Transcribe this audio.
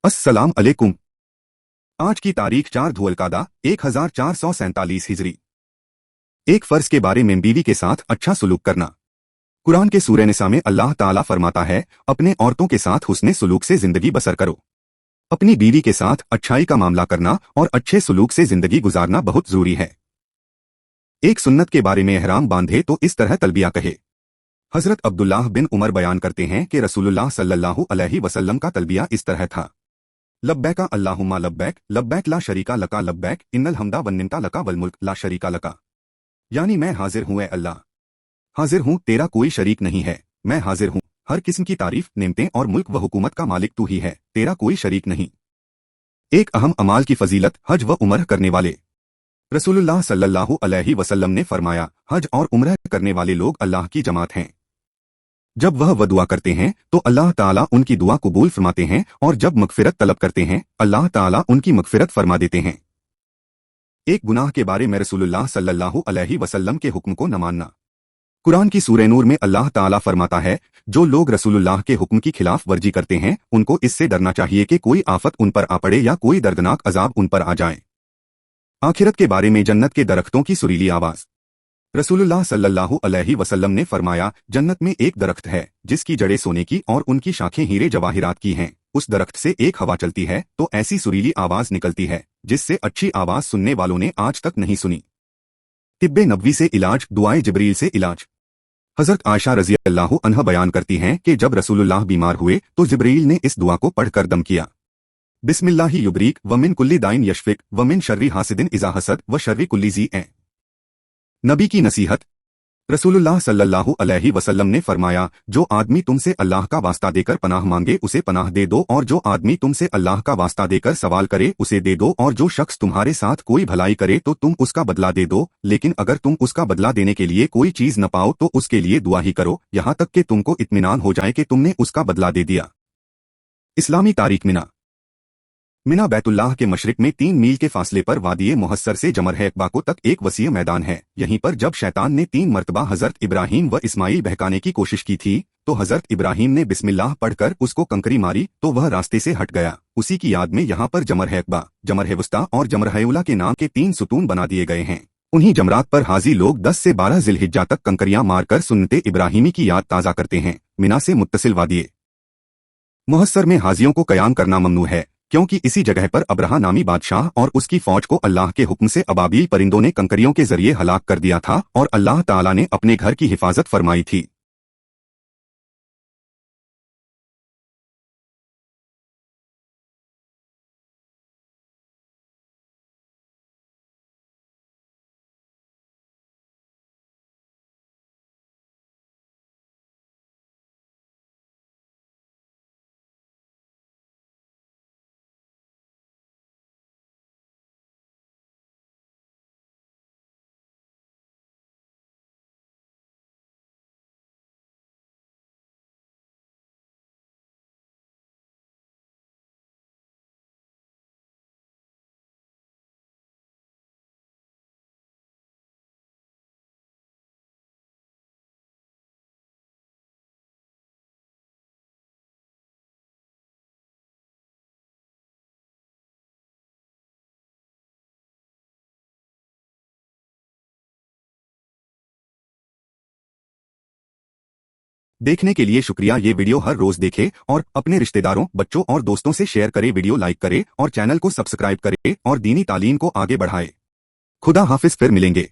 अस्सलाम अलैकुम। आज की तारीख 4 धुअलकादा 1447 हिजरी। एक फर्ज के बारे में बीवी के साथ अच्छा सुलूक करना। कुरान के सूरह निसा में अल्लाह ताला फरमाता है, अपने औरतों के साथ हुस्ने सुलूक से जिंदगी बसर करो। अपनी बीवी के साथ अच्छाई का मामला करना और अच्छे सुलूक से जिंदगी गुजारना बहुत जरूरी है। एक सुन्नत के बारे में एहराम बांधे तो इस तरह तलबिया कहे। हजरत अब्दुल्लाह बिन उमर बयान करते हैं कि रसूलुल्लाह सल्लल्लाहु अलैहि वसल्लम का तलबिया इस तरह था, लब्बैका अल्लाहुम्मा लब्बैक, लब्बैक ला शरीका लका लब्बैक, इन्नल हम्दा वन्निमता लका वल मुल्क ला शरीका लका। यानी मैं हाजिर हूँ ए अल्लाह, हाजिर हूँ, तेरा कोई शरीक नहीं है। मैं हाजिर हूँ, हर किस्म की तारीफ, नेमतें और मुल्क व हुकूमत का मालिक तू ही है, तेरा कोई शरीक नहीं। एक अहम अमाल की फजीलत, हज व उम्र करने वाले। रसूलुल्लाह सल्लल्लाहु अलैहि वसल्लम ने फरमाया, हज और उम्र करने वाले लोग अल्लाह की जमात हैं। जब वह दुआ करते हैं तो अल्लाह ताला उनकी दुआ कबूल फरमाते हैं, और जब मगफिरत तलब करते हैं अल्लाह ताला उनकी मगफिरत फरमा देते हैं। एक गुनाह के बारे में रसूलुल्लाह सल्लल्लाहु अलैहि वसल्लम के हुक्म को न मानना। कुरान की सूरह नूर में अल्लाह ताला फरमाता है, जो लोग रसूलुल्लाह के हुक्म की खिलाफ वर्जी करते हैं उनको इससे डरना चाहिए कि कोई आफत उन पर आ पड़े या कोई दर्दनाक अजाब उन पर आ जाए। आखिरत के बारे में जन्नत के दरख्तों की सुरीली आवाज। रसूलुल्लाह सल्लल्लाहु अलैहि वसल्लम ने फरमाया, जन्नत में एक दरख्त है जिसकी जड़ें सोने की और उनकी शाखें हीरे जवाहिरात की हैं। उस दरख्त से एक हवा चलती है तो ऐसी सुरीली आवाज निकलती है जिससे अच्छी आवाज सुनने वालों ने आज तक नहीं सुनी। तिब्बे नबवी से इलाज, दुआए जिब्रील से इलाज। हजरत आयशा रजी अल्लाहु अन्हा बयान करती हैं कि जब रसूलुल्लाह बीमार हुए तो जिब्रील ने इस दुआ को पढ़कर दम किया, बिस्मिल्लाहि युबरीक व मिन कुल्ली दाइन यशफिक व मिन शर्री हासिदिन इज़ा हसद व शर्री कुल्ली ज़ी ए। नबी की नसीहत। रसूलुल्लाह सल्लल्लाहु अलैहि वसल्लम ने फरमाया, जो आदमी तुमसे अल्लाह का वास्ता देकर पनाह मांगे उसे पनाह दे दो, और जो आदमी तुमसे अल्लाह का वास्ता देकर सवाल करे उसे दे दो, और जो शख्स तुम्हारे साथ कोई भलाई करे तो तुम उसका बदला दे दो, लेकिन अगर तुम उसका बदला देने के लिए कोई चीज न पाओ तो उसके लिए दुआ ही करो, यहाँ तक कि तुमको इत्मीनान हो जाए कि तुमने उसका बदला दे दिया। इस्लामी तारीख। मिना बैतुल्लाह के मशरिक में 3 मील के फासले पर वादिये मुहस्सर से जमरह अक़बा तक एक वसीय मैदान है। यहीं पर जब शैतान ने 3 मरतबा हजरत इब्राहीम व इस्माइल बहकाने की कोशिश की थी तो हजरत इब्राहीम ने बिस्मिल्लाह पढ़कर उसको कंकरी मारी तो वह रास्ते से हट गया। उसी की याद में यहाँ पर जमरह अक़बा, जमरह वुस्ता और जमरह उला के नाम के 3 सुतून बना दिए गए हैं। उन्हीं जमरात पर हाजी लोग 10 से 12 जिलहिज्जा तक कंकरियां मारकर सुन्नते इब्राहीमी की याद ताज़ा करते हैं। मिना से मुत्तसिल वादिये मुहस्सर में हाजियों को कयाम करना ममनू है, क्योंकि इसी जगह पर अब्रहा नामी बादशाह और उसकी फौज को अल्लाह के हुक्म से अबाबील परिंदों ने कंकरियों के जरिए हलाक कर दिया था और अल्लाह ताला ने अपने घर की हिफाजत फरमाई थी। देखने के लिए शुक्रिया। ये वीडियो हर रोज देखे और अपने रिश्तेदारों, बच्चों और दोस्तों से शेयर करे। वीडियो लाइक करे और चैनल को सब्सक्राइब करे और दीनी तालीम को आगे बढ़ाए। खुदा हाफिज, फिर मिलेंगे।